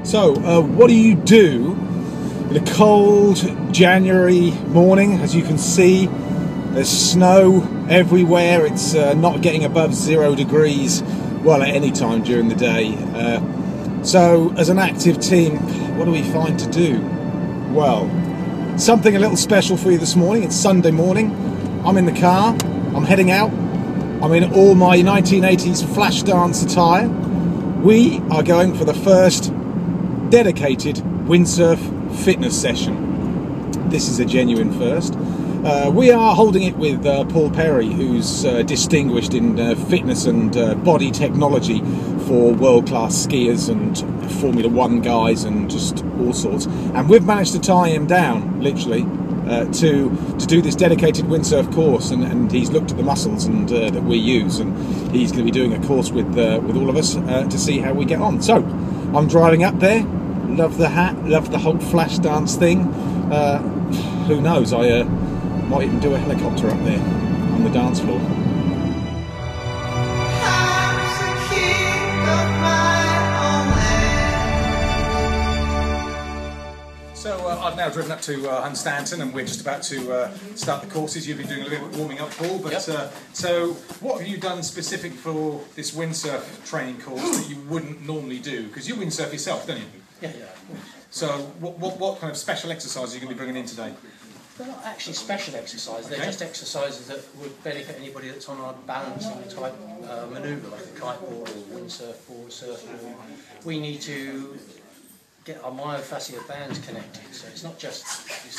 So, what do you do in a cold January morning? As you can see, there's snow everywhere. It's not getting above 0 degrees, well, at any time during the day. So, as an active team, what do we find to do? Well, something a little special for you this morning. It's Sunday morning. I'm in the car. I'm heading out. I'm in all my 1980s flash dance attire. We are going for the first dedicated windsurf fitness session. This is a genuine first. We are holding it with Paul Perry, who's distinguished in fitness and body technology for world-class skiers and Formula 1 guys and just all sorts. And we've managed to tie him down, literally, to do this dedicated windsurf course. And he's looked at the muscles and that we use, and he's going to be doing a course with all of us to see how we get on. So I'm driving up there. Love the hat, love the whole flash dance thing. Who knows? I might even do a helicopter up there on the dance floor. So I've now driven up to Hunstanton, and we're just about to start the courses. You've been doing a little bit of warming up, Paul, but yep. So what have you done specific for this windsurf training course that you wouldn't normally do? Because you windsurf yourself, don't you? Yeah, of course. So what kind of special exercises are you going to be bringing in today? They're not actually special exercises, they're just exercises that would benefit anybody that's on a balancing type manoeuvre, like a kiteboard or windsurf board, surfboard. We need to get our myofascial bands connected, so it's not just this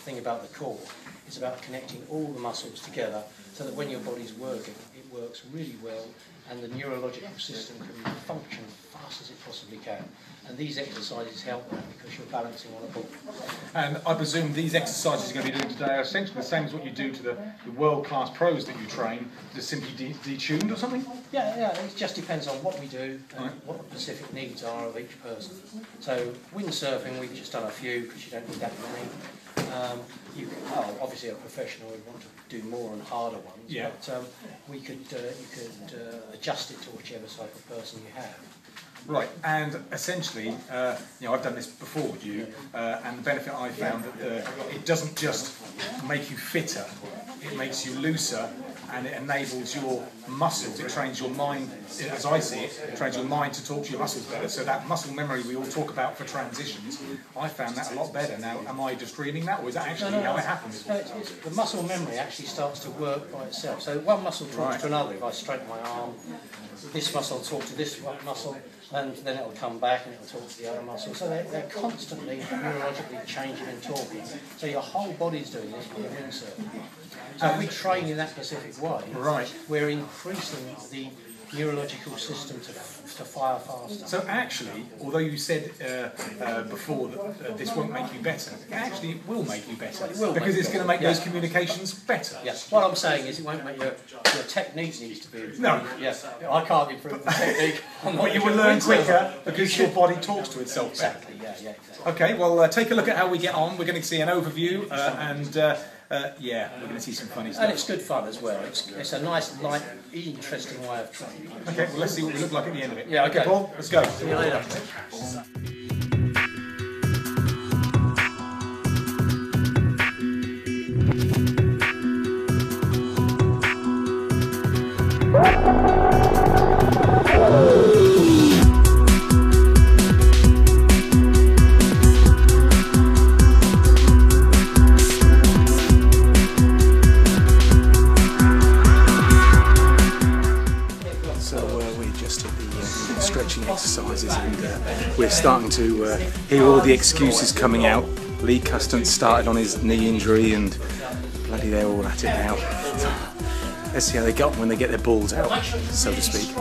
thing about the core, it's about connecting all the muscles together so that when your body's working, it works really well and the neurological system can function as fast as it possibly can. And these exercises help that because you're balancing on a board. And I presume these exercises you're going to be doing today are essentially the same as what you do to the world-class pros that you train, just simply detuned or something? Yeah, it just depends on what we do and what the specific needs are of each person. So windsurfing, we've just done a few because you don't need that many. Obviously a professional would want to do more and harder ones, yeah. But you could adjust it to whichever type of person you have. Right, and essentially, I've done this before with you, and the benefit I found that it doesn't just make you fitter, it makes you looser, and it enables your muscles, it trains your mind, as I see it, it trains your mind to talk to your muscles better, so that muscle memory we all talk about for transitions, I found that a lot better. Now, am I just dreaming that, or is that actually how it happens? No, the muscle memory actually starts to work by itself, so one muscle talks to another. If I straighten my arm, this muscle will talk to this muscle, and then it'll come back and it'll talk to the other muscle. So they're constantly neurologically changing and talking. So your whole body's doing this with a windsurf. So if we train in that specific way, we're increasing the neurological system to fire faster. So actually, although you said before that this won't make you better, actually it will make you better. It will because it's going to make those communications better. Yes. What I'm saying is it won't make your technique needs to be improved. No. Yes. I can't improve the technique. But you will learn quicker because your body talks to itself better. Exactly. Yeah. Exactly. Okay. Well, take a look at how we get on. We're going to see an overview and. We're going to see some funny stuff. And it's good fun as well. It's a nice, light, interesting way of training. Okay, well let's see what we look like at the end of it. Yeah, okay. Paul, let's go. See you later. Exercises, and we're starting to hear all the excuses coming out. Lee Custon started on his knee injury and bloody they're all at it now. Let's see how they get on when they get their balls out, so to speak.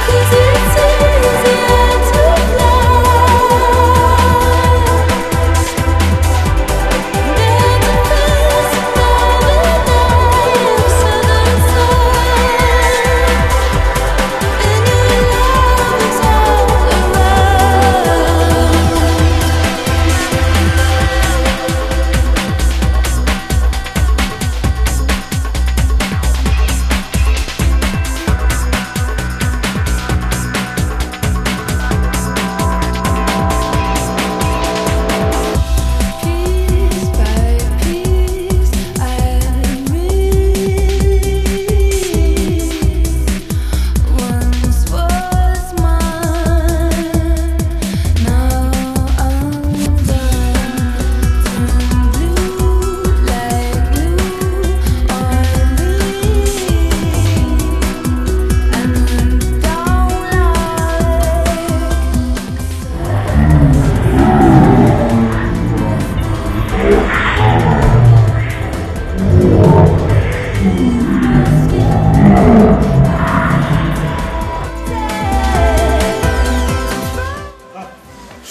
Cause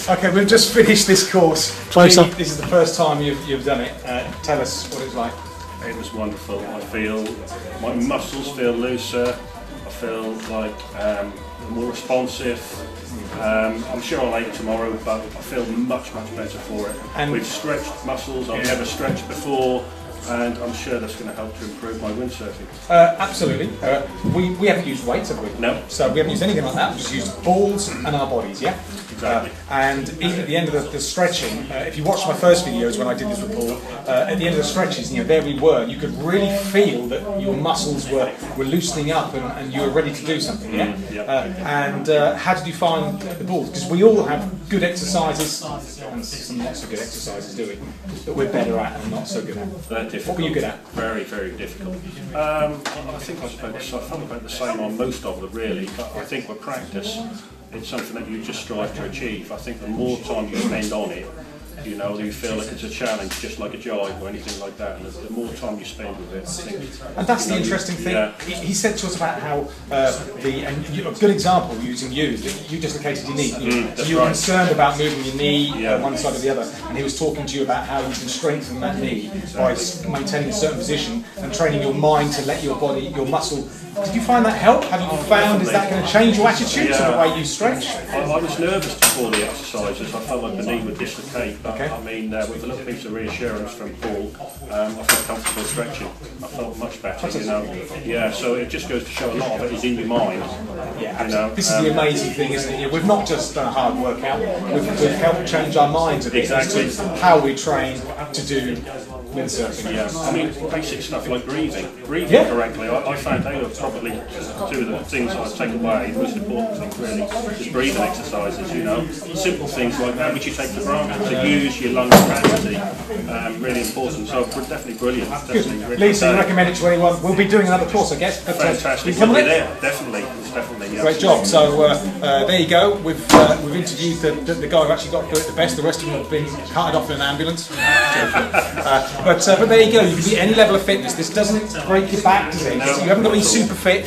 Okay, we've just finished this course. Close up. This is the first time you've done it. Tell us what it's like. It was wonderful. I feel my muscles feel looser. I feel like more responsive. I'm sure I'll ache tomorrow, but I feel much better for it. And we've stretched muscles I've never stretched before, and I'm sure that's going to help to improve my windsurfing. Absolutely. We haven't used weights, have we? No. So we haven't used anything like that. We've just used balls and our bodies, yeah? Exactly. And even at the end of the stretching, if you watch my first videos when I did this report, at the end of the stretches, there we were. You could really feel that your muscles were loosening up and you were ready to do something, yeah? And how did you find the balls? Because we all have good exercises and some not so good exercises, do we? That we're better at and not so good at. What were you good at? Very difficult. I think I felt about the same on most of them, really. But I think with practice, it's something that you just strive to achieve. I think the more time you spend on it, you feel like it's a challenge, just like a jive or anything like that. And the more time you spend with it, I think. And that's the interesting thing. Yeah. He said to us about how a good example using you, that you dislocated your knee. So you were concerned about moving your knee one side or the other, and he was talking to you about how you can strengthen that knee by maintaining a certain position and training your mind to let your body, your muscle. Did you find that help? Have you found, is that going to change your attitude to the way you stretch? I was nervous before the exercises. I felt like the knee would dislocate, but I mean, with a little piece of reassurance from Paul, I felt comfortable stretching. I felt much better, Yeah, so it just goes to show a lot of it is in your mind. Yeah, this is the amazing thing, isn't it? We've not just done a hard workout, we've helped change our minds a bit as to how we train to do windsurfing. Yeah, I mean, basic stuff like breathing correctly. I found they were probably two of the things that I take away, most important things really, is breathing exercises, Simple things like how much you take for granted, to use your lung capacity, really important. So definitely brilliant. Definitely Lisa, you recommend it to anyone? We'll be doing another course, I guess. But, fantastic. We'll be there, definitely. Great job. So there you go. We've interviewed the guy who actually got through it the best. The rest of them have been carted off in an ambulance. But there you go. You can be any level of fitness. This doesn't break your back, does it? No. You haven't got to be super fit.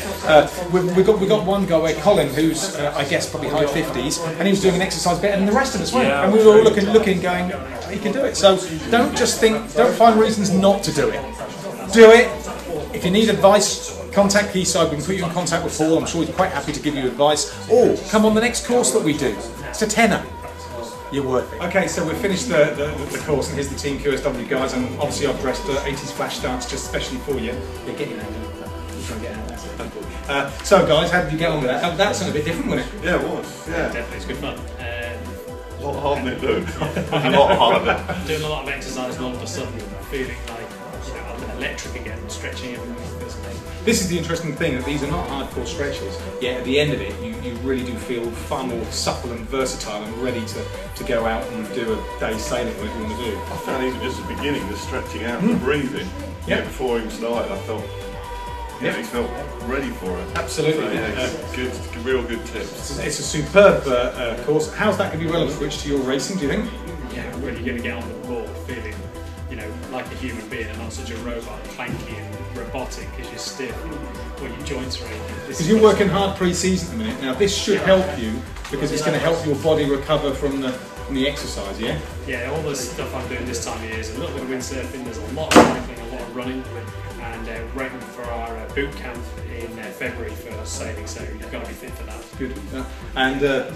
We got one guy, Colin, who's I guess probably high 50s, and he was doing an exercise better than the rest of us, weren't he? And we were all looking, going, he can do it. So don't find reasons not to do it. Do it. If you need advice, contact Quayside. We can put you in contact with Paul. I'm sure he's quite happy to give you advice. Or come on the next course that we do. It's a tenner. You're worth it. Okay, so we've finished the course, and here's the Team QSW guys, and obviously I've dressed 80s flash dance just especially for you. You're getting out. You're trying to get out. That's it. So guys, how did you get on with that? That sounded a bit different, wasn't it? Yeah, it was. Yeah, definitely. It's good fun. A lot harder than it looked. A lot harder. Doing a lot of exercise, and all of a sudden feeling like I'm electric again, stretching everything. This is the interesting thing, that these are not hardcore stretches, yet at the end of it you really do feel far more supple and versatile and ready to go out and do a day's sailing, whatever you want to do. I found even just at the beginning, the stretching out and the breathing, before even started, I felt he felt ready for it. Absolutely. So, real good tips. It's a superb course. How's that going to be relevant, Rich, to your racing, do you think? Yeah, when you're going to get on the board feeling, like a human being and not such a robot, clanky and robotic because you're stiff or your joints are aching. Because you're working hard pre-season at the minute. Now this should help you because it's going to help your body recover from the exercise, yeah? Yeah, all the stuff I'm doing this time of year is a little bit of windsurfing, there's a lot of cycling, a lot of running, and we're ready for our boot camp in February for sailing, so you've got to be fit for that. Good. And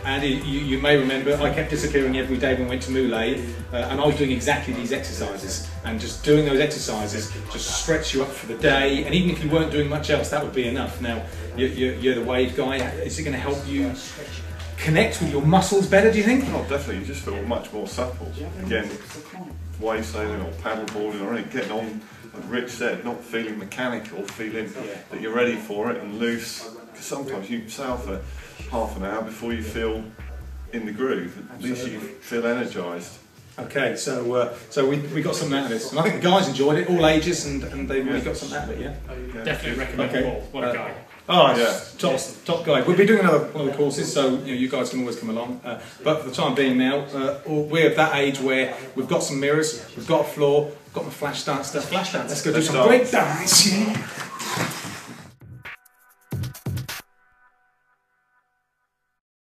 Andy, you may remember I kept disappearing every day when we went to Moulay, and I was doing exactly these exercises, and just doing those exercises just stretch you up for the day, and even if you weren't doing much else, that would be enough. Now, you're the wave guy. Is it going to help you connect with your muscles better, do you think? Oh, definitely. You just feel much more supple. Again, wave sailing or paddle boarding or anything, getting on, like Rich said, not feeling mechanical, feeling that you're ready for it and loose. Because sometimes you sail for half an hour before you feel in the groove. At least you feel energised. Okay, so we got something out of this, and I think the guys enjoyed it, all ages, and they really got something out of it, yeah? Definitely recommend Paul. What a guy. Oh, top guy. We'll be doing one of the courses, so you guys can always come along. But for the time being now, we're at that age where we've got some mirrors, we've got a floor, we've got the flash dance stuff. Let's go do some break dance.